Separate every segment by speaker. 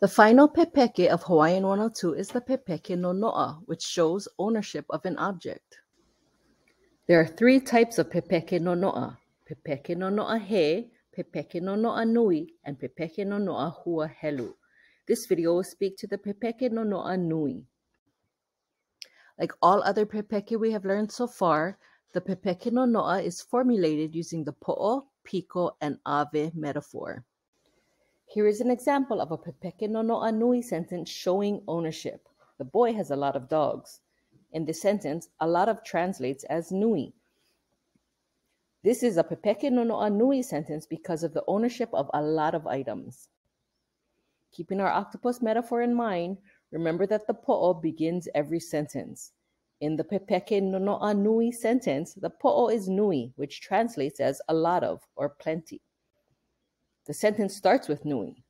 Speaker 1: The final pepeke of Hawaiian 102 is the Pepeke Nonoʻa, which shows ownership of an object. There are three types of Pepeke Nonoʻa: Pepeke Nonoʻa he, Pepeke Nonoʻa nui, and Pepeke Nonoʻa hua helu. This video will speak to the Pepeke Nonoʻa nui. Like all other pepeke we have learned so far, the Pepeke Nonoʻa is formulated using the poʻo, piko, and ave metaphor. Here is an example of a Pepeke Nonoʻa nui sentence showing ownership. The boy has a lot of dogs. In this sentence, a lot of translates as nui. This is a Pepeke Nonoʻa nui sentence because of the ownership of a lot of items. Keeping our octopus metaphor in mind, remember that the poʻo begins every sentence. In the Pepeke Nonoʻa nui sentence, the poʻo is nui, which translates as a lot of or plenty. The sentence starts with nui.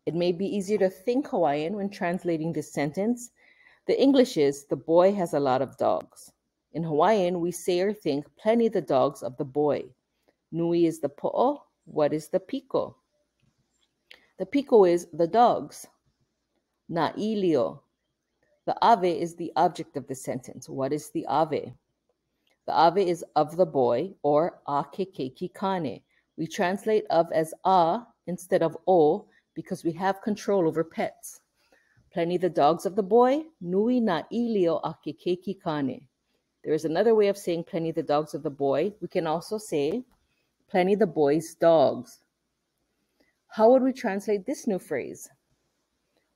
Speaker 1: It may be easier to think Hawaiian when translating this sentence. The English is, the boy has a lot of dogs. In Hawaiian, we say or think plenty the dogs of the boy. Nui is the poʻo. What is the piko? The piko is the dogs. Na ilio. The ave is the object of the sentence. What is the ave? The ave is of the boy, or a kekeiki kane. We translate of as a instead of o because we have control over pets. Plenty the dogs of the boy, nui na ilio a kekeiki kane. There is another way of saying plenty the dogs of the boy. We can also say plenty the boy's dogs. How would we translate this new phrase?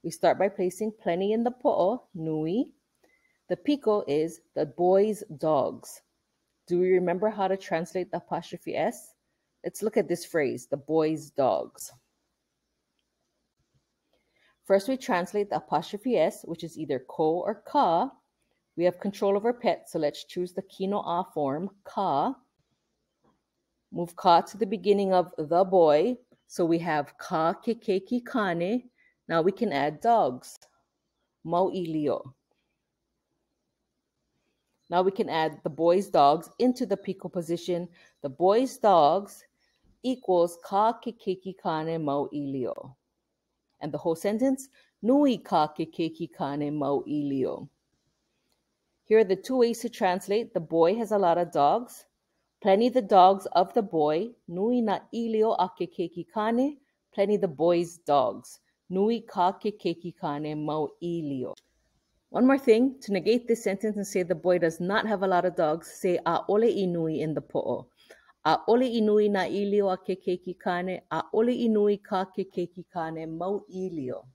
Speaker 1: We start by placing plenty in the poʻo, nui. The piko is the boy's dogs. Do we remember how to translate the apostrophe S? Let's look at this phrase, the boy's dogs. First, we translate the apostrophe S, which is either ko or ka. We have control over pets, so let's choose the kinoa form, ka. Move ka to the beginning of the boy, so we have ka kekeiki kane. Now we can add dogs, mauʻilio. Now we can add the boy's dogs into the piko position. The boy's dogs equals ka kekeiki kane mauʻilio. And the whole sentence, nui ka kekeiki kane mauʻilio. Here are the two ways to translate. The boy has a lot of dogs. Plenty the dogs of the boy. Nui na ilio a kekeiki kane. Plenty the boy's dogs. Nui ka kekeiki kane mauʻilio. One more thing, to negate this sentence and say the boy does not have a lot of dogs, say ʻaʻole inui in the poʻo. ʻAʻole inui na ilio a kekeiki kane. ʻAʻole inui ka kekeiki kane mauʻilio.